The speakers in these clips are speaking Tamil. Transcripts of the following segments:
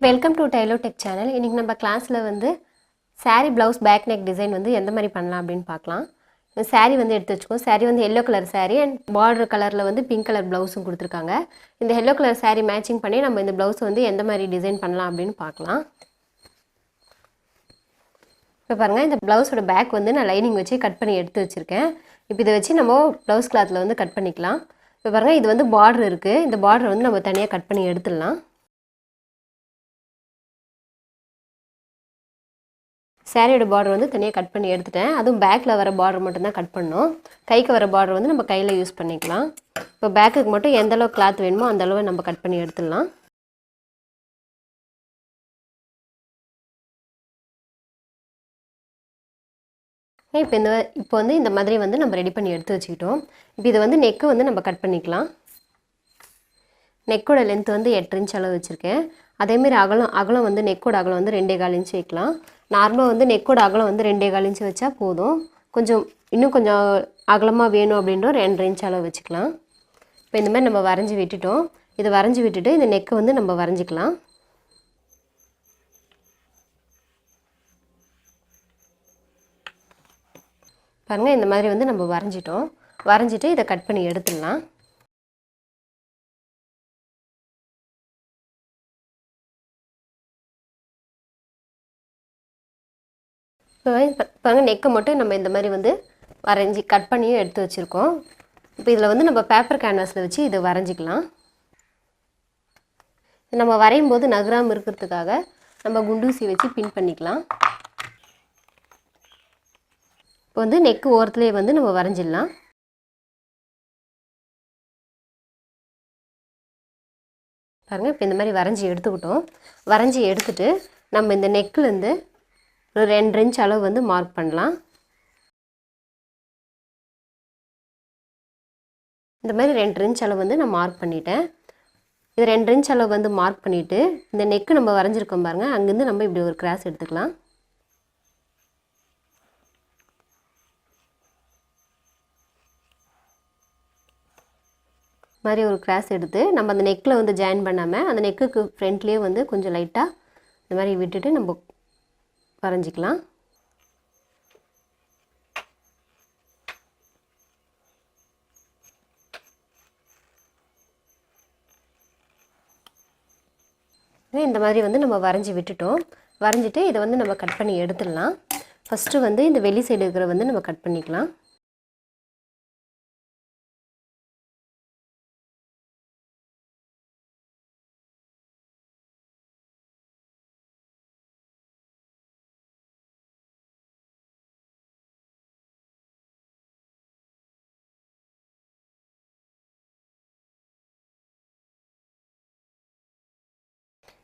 வெல்கம் டு டைலோ டெக் சேனல். இன்றைக்கி நம்ம கிளாஸில் வந்து saree blouse back neck design வந்து எந்த மாதிரி பண்ணலாம் அப்படின்னு பார்க்கலாம். saree வந்து எடுத்து வச்சுக்கோம். saree வந்து yellow colour saree and border கலரில் வந்து பிங்க் கலர் ப்ளவுஸும் கொடுத்துருக்காங்க. இந்த எல்லோ கலர் saree மேட்சிங் பண்ணி நம்ம இந்த ப்ளவுஸ் வந்து எந்த மாதிரி டிசைன் பண்ணலாம் அப்படின்னு பார்க்கலாம். இப்போ பாருங்கள், இந்த ப்ளவுஸோட பேக் வந்து நான் லைனிங் வச்சு கட் பண்ணி எடுத்து வச்சுருக்கேன். இப்போ இதை வச்சு நம்ம ப்ளவுஸ் கிளாத்தில் வந்து கட் பண்ணிக்கலாம். இப்போ பாருங்கள், இது வந்து பார்டர் இருக்குது. இந்த பார்டர் வந்து நம்ம தனியாக கட் பண்ணி எடுத்துடலாம். சாரியோட பார்டர் வந்து தனியாக கட் பண்ணி எடுத்துட்டேன். அதுவும் பேக்கில் வர பார்டர் மட்டும்தான் கட் பண்ணணும். கைக்கு வர பார்டர் வந்து நம்ம கையில் யூஸ் பண்ணிக்கலாம். இப்போ பேக்குக்கு மட்டும் எந்த அளவு கிளாத் வேணுமோ அந்த அளவு நம்ம கட் பண்ணி எடுத்துடலாம். இப்போ வந்து இந்த மாதிரி வந்து நம்ம ரெடி பண்ணி எடுத்து வச்சுக்கிட்டோம். இப்போ இதை வந்து நெக்கு வந்து நம்ம கட் பண்ணிக்கலாம். நெக்கோட லென்த் வந்து 8 இன்ச் அளவு வச்சுருக்கேன். அதேமாரி அகலம் வந்து நெக்கோட அகலம் வந்து 2.25 இன்ச் வைக்கலாம். நார்மலாக வந்து நெக்கோட அகலம் வந்து 2.25 இன்ச் வச்சா போதும். இன்னும் கொஞ்சம் அகலமாக வேணும் அப்படின்ற 2 இன்ச் அளவு வச்சுக்கலாம். இப்போ இந்த மாதிரி நம்ம வரைஞ்சி விட்டுட்டோம். இதை வரைஞ்சி விட்டுட்டு இந்த நெக்கை வந்து நம்ம வரைஞ்சிக்கலாம். பாருங்கள், இந்த மாதிரி வந்து நம்ம வரைஞ்சிட்டோம். வரைஞ்சிட்டு இதை கட் பண்ணி எடுத்துடலாம். இப்போ பாருங்கள், நெக்கை மட்டும் நம்ம இந்த மாதிரி வந்து வரைஞ்சி கட் பண்ணியும் எடுத்து வச்சுருக்கோம். இப்போ இதில் வந்து நம்ம பேப்பர் கேன்வாஸில் வச்சு இதை வரைஞ்சிக்கலாம். நம்ம வரையும் போது நகராமல் இருக்கிறதுக்காக நம்ம குண்டூசி வச்சு பின் பண்ணிக்கலாம். இப்போ வந்து நெக்கு ஓரத்துலேயே வந்து நம்ம வரைஞ்சிடலாம். பாருங்கள், இப்போ இந்த மாதிரி வரைஞ்சி எடுத்துக்கிட்டோம். வரைஞ்சி எடுத்துகிட்டு நம்ம இந்த நெக்கிலேருந்து ஒரு 2 இன்ச் அளவு வந்து மார்க் பண்ணலாம். இந்த மாதிரி 2 இன்ச் அளவு வந்து நான் மார்க் பண்ணிட்டேன். இது 2 இன்ச் அளவு வந்து மார்க் பண்ணிவிட்டு இந்த நெக்கு நம்ம வரைஞ்சிருக்கோம் பாருங்கள், அங்கேருந்து நம்ம இப்படி ஒரு கிராஸ் எடுத்துக்கலாம். மாதிரி ஒரு கிராஸ் எடுத்து நம்ம அந்த நெக்கில் வந்து ஜாயின் பண்ணாமல் அந்த நெக்குக்கு ஃப்ரண்ட்லேயே வந்து கொஞ்சம் லைட்டாக இந்த மாதிரி விட்டுட்டு நம்ம வரைஞ்சிக்கலாம். இந்த மாதிரி வந்து நம்ம வரைஞ்சி விட்டுட்டோம். வரைஞ்சிட்டு இதை வந்து நம்ம கட் பண்ணி எடுத்துடலாம். ஃபஸ்ட்டு வந்து இந்த வெளி சைடு இருக்கிற வந்து நம்ம கட் பண்ணிக்கலாம்.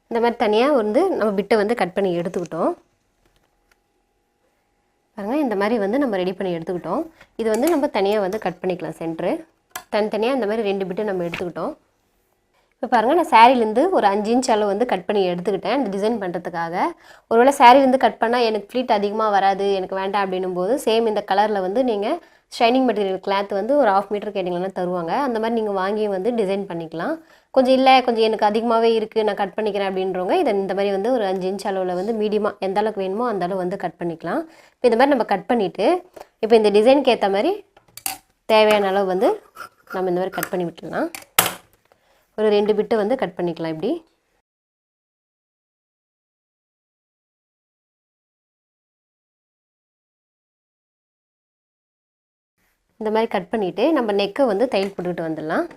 இந்த மாதிரி தனியாக வந்து நம்ம பிட்டை வந்து கட் பண்ணி எடுத்துக்கிட்டோம். பாருங்கள், இந்த மாதிரி வந்து நம்ம ரெடி பண்ணி எடுத்துக்கிட்டோம். இது வந்து நம்ம தனியாக வந்து கட் பண்ணிக்கலாம். சென்ட்ரு தனித்தனியாக இந்த மாதிரி 2 பிட்டு நம்ம எடுத்துக்கிட்டோம். இப்போ பாருங்கள், நான் சாரிலேருந்து ஒரு 5 இன்ச் அளவு வந்து கட் பண்ணி எடுத்துக்கிட்டேன் இந்த டிசைன் பண்ணுறதுக்காக. ஒருவேளை சாரிலேருந்து கட் பண்ணால் எனக்கு ஃப்ளீட் அதிகமாக வராது, எனக்கு வேண்டாம் அப்படின்னும் போது சேம் இந்த கலரில் வந்து நீங்கள் ஷைனிங் மெட்டீரியல் கிளாத் வந்து ஒரு 1/2 மீட்டர் கேட்டிங்கன்னா தருவாங்க. அந்த மாதிரி நீங்கள் வாங்கி வந்து டிசைன் பண்ணிக்கலாம். கொஞ்சம் எனக்கு அதிகமாகவே இருக்குது, நான் கட் பண்ணிக்கிறேன் அப்படின்றவங்க இதை இந்த மாதிரி வந்து ஒரு 5 இன்ச் அளவில் வந்து மீடியமாக எந்த அளவுக்கு வேணுமோ அந்த அளவு வந்து கட் பண்ணிக்கலாம். இப்போ இந்த மாதிரி நம்ம கட் பண்ணிவிட்டு இப்போ இந்த டிசைனுக்கு ஏற்ற மாதிரி தேவையான அளவு வந்து நம்ம இந்த மாதிரி கட் பண்ணி விட்டுடலாம். ஒரு 2 பிட்டு வந்து கட் பண்ணிக்கலாம். இப்படி இந்த மாதிரி கட் பண்ணிவிட்டு நம்ம நெக்கை வந்து தையல் போட்டுக்கிட்டு வந்துடலாம்.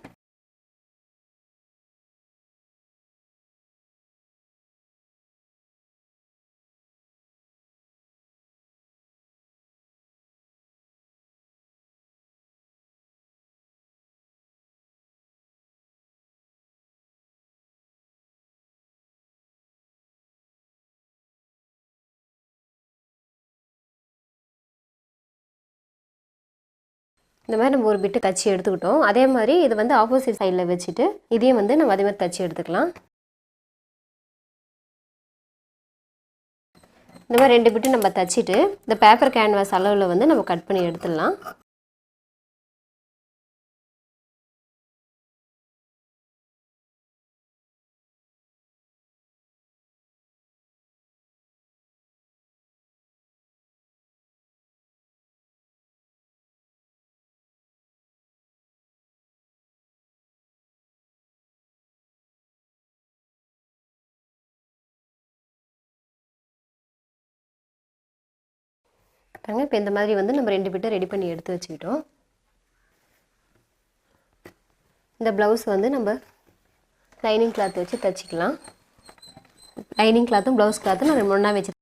இந்த மாதிரி நம்ம ஒரு பிட்டு தச்சு எடுத்துக்கிட்டோம். அதே மாதிரி இது வந்து ஆப்போசிட் சைடில் வச்சுட்டு இதையும் வந்து நம்ம அதே மாதிரி தச்சு எடுத்துக்கலாம். இந்த மாதிரி 2 பிட்டு நம்ம தச்சுட்டு இந்த பேப்பர் கேன்வாஸ் அளவில் வந்து நம்ம கட் பண்ணி எடுத்துடலாம். பாருங்க இப்போ இந்த மாதிரி வந்து நம்ம 2 பிட்டை ரெடி பண்ணி எடுத்து வச்சுக்கிட்டோம். இந்த ப்ளவுஸ் வந்து நம்ம லைனிங் கிளாத் வச்சு தைச்சிக்கலாம். லைனிங் கிளாத்தும் ப்ளவுஸ் கிளாத்தும் நான் ஒன்றா வச்சு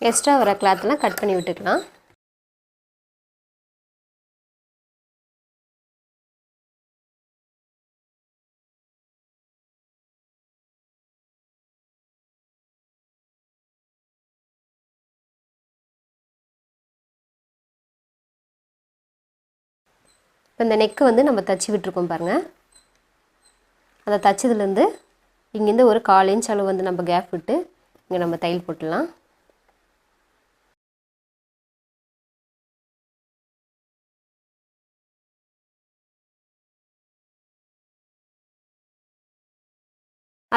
எக்ஸ்ட்ரா வர கிளாத்லாம் கட் பண்ணி விட்டுக்கலாம். இப்போ இந்த நெக்கு வந்து நம்ம தச்சு விட்டுருக்கோம் பாருங்கள். அதை தச்சதுலேருந்து இங்கேருந்து ஒரு 1/4 இன்ச் அளவு வந்து நம்ம கேப் விட்டு இங்கே நம்ம தையல் போட்டுடலாம்.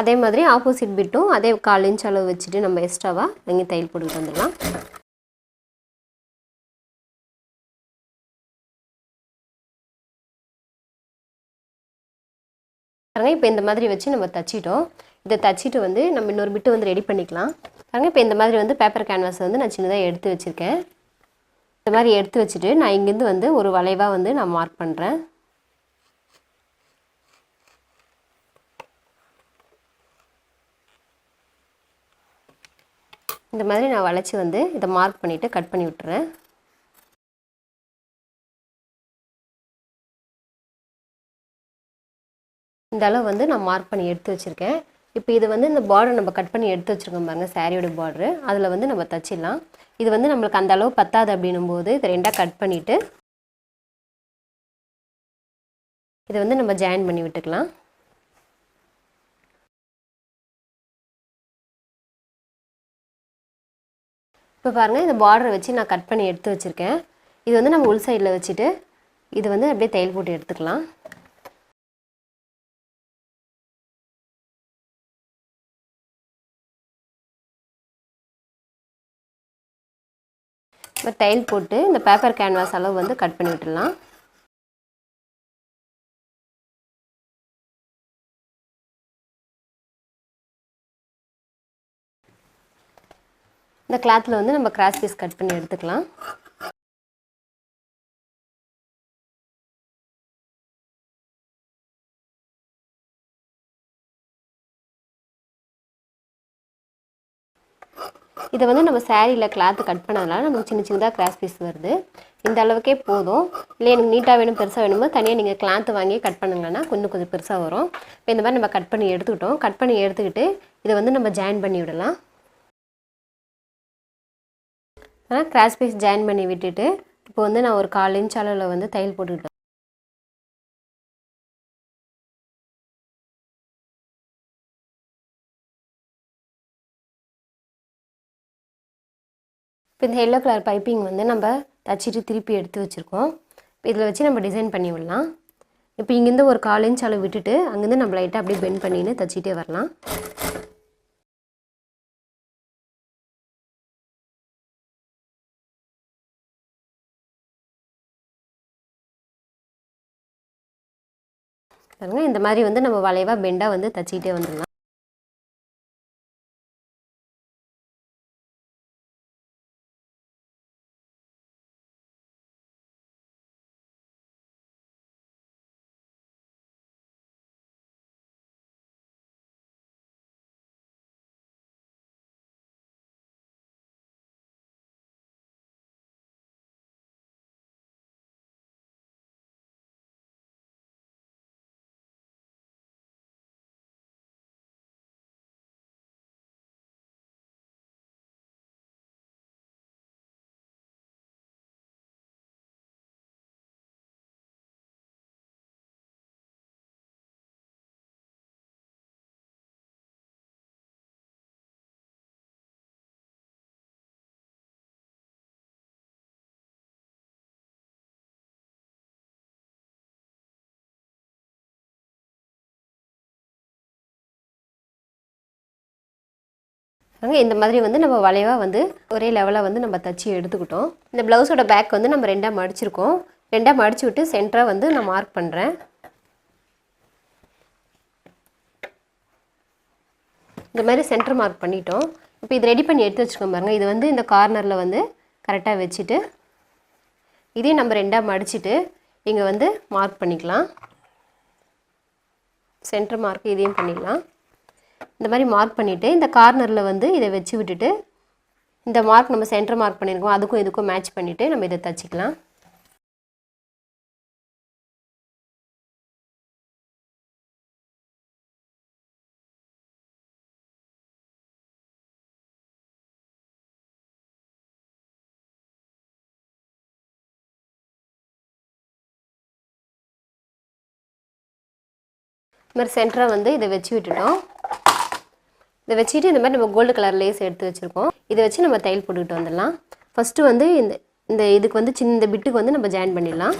அதே மாதிரி ஆப்போசிட் பிட்டும் அதே 1/4 இன்ச் அளவு வச்சுட்டு நம்ம எக்ஸ்ட்ராவாக இங்கே தையல் போட்டுக்கிட்டு வந்துடலாம். பாருங்க இப்போ இந்த மாதிரி வச்சு நம்ம தச்சிட்டோம். இதை தச்சிட்டு வந்து நம்ம இன்னொரு பிட்டு வந்து ரெடி பண்ணிக்கலாம். பாருங்க இப்போ இந்த மாதிரி வந்து பேப்பர் கேன்வாஸ் வந்து நான் சின்னதாக எடுத்து வச்சுருக்கேன். இந்த மாதிரி எடுத்து வச்சுட்டு நான் இங்கேருந்து வந்து ஒரு வளைவாக வந்து நான் மார்க் பண்ணுறேன். இந்த மாதிரி நான் வளைச்சி வந்து இதை மார்க் பண்ணிவிட்டு கட் பண்ணி விட்டுறேன். இந்த அளவு வந்து நான் மார்க் பண்ணி எடுத்து வச்சுருக்கேன். இப்போ இது வந்து இந்த பார்டர் நம்ம கட் பண்ணி எடுத்து வச்சுருக்கோம் பாருங்கள், சாரியோட பார்டரு. அதில் வந்து நம்ம தச்சிடலாம். இது வந்து நம்மளுக்கு அந்த அளவு பத்தாது அப்படின்னும் போது இதை 2ஆக கட் பண்ணிவிட்டு இதை வந்து நம்ம ஜாயின் பண்ணி விட்டுக்கலாம். இப்போ பாருங்கள் இந்த பார்டரை வச்சு நான் கட் பண்ணி எடுத்து வச்சுருக்கேன். இது வந்து நம்ம உள் சைடில் வச்சுட்டு இது வந்து அப்படியே தையல் போட்டு எடுத்துக்கலாம். இப்போ தையல் போட்டு இந்த பேப்பர் கேன்வாஸ் அளவு வந்து கட் பண்ணி விட்டுடலாம். இந்த கிளாத்தில் வந்து நம்ம கிராஸ் பீஸ் கட் பண்ணி எடுத்துக்கலாம். இதை வந்து நம்ம சாரியில் கிளாத்து கட் பண்ணதுனால நமக்கு சின்ன சின்னதாக கிராஸ் பீஸ் வருது. இந்த அளவுக்கே போதும். இல்லை எனக்கு நீட்டாக வேணும் பெருசாக வேணுமோ தனியாக நீங்கள் கிளாத்து வாங்கி கட் பண்ணுங்கன்னா கொஞ்சம் பெருசாக வரும். இப்போ இந்த மாதிரி நம்ம கட் பண்ணி எடுத்துக்கிட்டோம். கட் பண்ணி எடுத்துக்கிட்டு இதை வந்து நம்ம ஜாயின் பண்ணி விடலாம். ஆனால் கிராஸ் பீஸ் ஜாயின் பண்ணி விட்டுட்டு இப்போ வந்து நான் ஒரு 1/4 இன்ச் அளவில் வந்து தையல் போட்டுக்கிட்டேன். இப்போ இந்த எல்லோ கலர் பைப்பிங் வந்து நம்ம தச்சிட்டு திருப்பி எடுத்து வச்சுருக்கோம். இப்போ இதில் வச்சு நம்ம டிசைன் பண்ணி விடலாம். இப்போ இங்கேருந்து ஒரு 1/4 இன்ச் அளவு விட்டுட்டு அங்கேருந்து நம்ம லைட்டாக அப்படியே பெண்ட் பண்ணின்னு தச்சிட்டே வரலாம். பாருங்கள் இந்த மாதிரி வந்து நம்ம வளைவாக பெண்டாக வந்து தச்சிக்கிட்டே வந்துடலாம். இந்த மாதிரி வந்து நம்ம வளைவாக வந்து ஒரே லெவலாக வந்து நம்ம தச்சு எடுத்துக்கிட்டோம். இந்த ப்ளவுஸோட பேக் வந்து நம்ம 2ஆக மடிச்சிருக்கோம். ரெண்டாக மடித்து விட்டு சென்டராக வந்து நான் மார்க் பண்ணுறேன். இந்த மாதிரி சென்டர் மார்க் பண்ணிட்டோம். இப்போ இது ரெடி பண்ணி எடுத்து வச்சுக்கோங்க பாருங்கள். இது வந்து இந்த கார்னரில் வந்து கரெக்டாக வச்சுட்டு இதையும் நம்ம ரெண்டாக மடிச்சுட்டு இங்கே வந்து மார்க் பண்ணிக்கலாம். சென்டர் மார்க் இதையும் பண்ணிடலாம். இந்த மாதிரி மார்க் பண்ணிவிட்டு இந்த கார்னரில் வந்து இதை வச்சு விட்டுட்டு இந்த மார்க் நம்ம சென்டர் மார்க் பண்ணியிருக்கோம் அதுக்கும் இதுக்கும் மேட்ச் பண்ணிவிட்டு நம்ம இதை தச்சுக்கலாம். இந்த மாதிரி சென்டராக வந்து இதை வச்சு விட்டுட்டோம். இதை வச்சுட்டு இந்த மாதிரி நம்ம கோல்டு கலர் லேஸ் எடுத்து வச்சுருக்கோம். இதை வச்சு நம்ம தையல் போட்டுக்கிட்டு வந்துடலாம். ஃபஸ்ட்டு வந்து இந்த இதுக்கு வந்து இந்த பிட்டுக்கு வந்து நம்ம ஜாயின் பண்ணிடலாம்.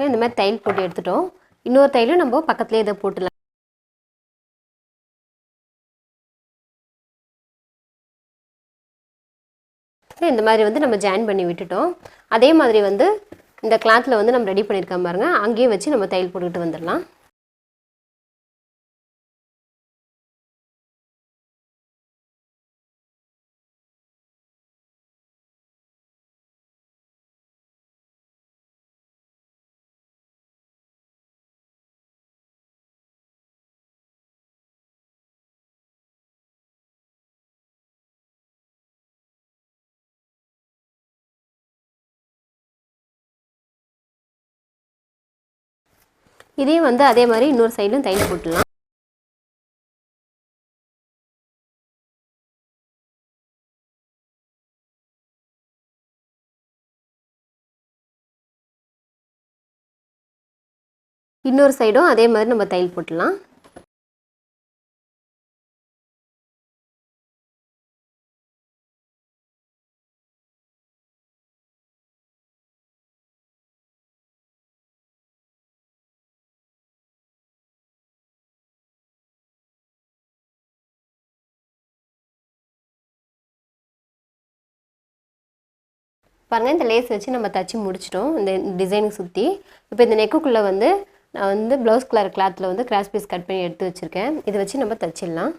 இந்த மாதிரி தையல் போட்டு எடுத்துட்டோம். இன்னொரு தையலும் நம்ம பக்கத்துலேயே இதை போட்டுடலாம். இந்த மாதிரி வந்து நம்ம ஜாயின் பண்ணி விட்டுட்டோம். அதே மாதிரி வந்து இந்த கிளாத்தில் வந்து நம்ம ரெடி பண்ணியிருக்கோம் பாருங்கள். அங்கேயே வச்சு நம்ம தையல் போட்டுக்கிட்டு வந்துடலாம். இதையும் வந்து அதே மாதிரி இன்னொரு சைடும் தையல் போட்டுடலாம். இன்னொரு சைடும் அதே மாதிரி நம்ம தையல் போட்டுடலாம். பாருங்கள், இந்த லேஸ் வச்சு நம்ம தச்சு முடிச்சிட்டோம் இந்த டிசைனுக்கு சுற்றி. இப்போ இந்த நெக்குக்குள்ளே வந்து நான் வந்து ப்ளவுஸ் கலர் கிளாத்தில் வந்து கிராஸ் பீஸ் கட் பண்ணி எடுத்து வச்சுருக்கேன். இதை வச்சு நம்ம தச்சிடலாம்.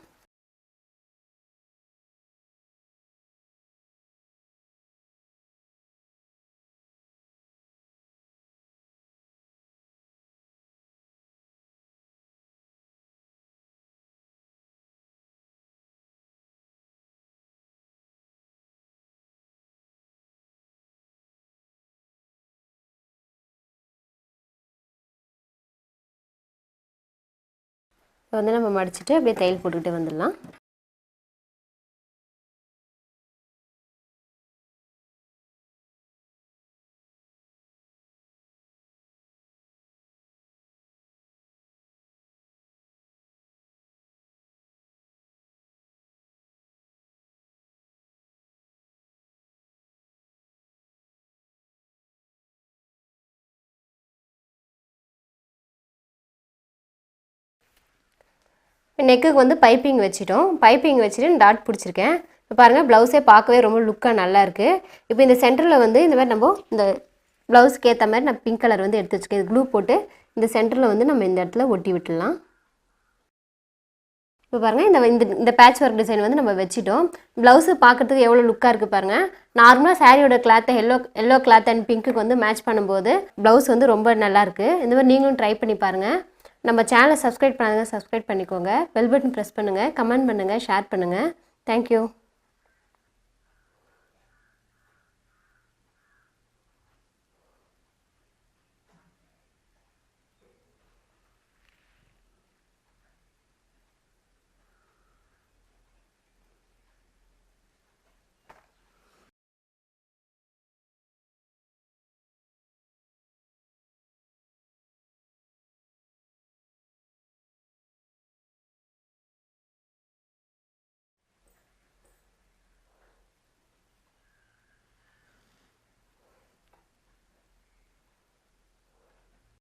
இப்போ வந்து நம்ம மடிச்சுட்டு அப்படியே தையல் போட்டுக்கிட்டு வந்துடலாம். நெக்குக்கு வந்து பைப்பிங் வச்சுட்டோம். பைப்பிங் வச்சுட்டு டாட் பிடிச்சிருக்கேன். இப்போ பாருங்கள், ப்ளவுஸே பார்க்கவே ரொம்ப லுக்காக நல்லாயிருக்கு. இப்போ இந்த சென்டரில் வந்து இந்த மாதிரி நம்ம இந்த ப்ளவுஸ்க்கு ஏற்ற மாதிரி நான் பிங்க் கலர் வந்து எடுத்து வச்சுருக்கேன். இது க்ளூ போட்டு இந்த சென்டரில் வந்து நம்ம இந்த இடத்துல ஒட்டி விட்டுடலாம். இப்போ பாருங்கள், இந்த பேட்ச் ஒர்க் டிசைன் வந்து நம்ம வச்சுட்டோம். ப்ளவுஸு பார்க்குறதுக்கு எவ்வளோ லுக்காக இருக்குது பாருங்கள். நார்மலாக சாரியோட கிளாத்தை எல்லோ கிளாத் அண்ட் பிங்க்குக்கு வந்து மேட்ச் பண்ணும்போது ப்ளவுஸ் வந்து ரொம்ப நல்லாயிருக்கு. இந்த மாதிரி நீங்களும் ட்ரை பண்ணி பாருங்கள். நம்ம சேனலை சப்ஸ்கிரைப் பண்ணாதவங்க சப்ஸ்கிரைப் பண்ணிக்கோங்க. பெல் பட்டன் ப்ரெஸ் பண்ணுங்கள், கமெண்ட் பண்ணுங்கள், ஷேர் பண்ணுங்கள். தேங்க்யூ.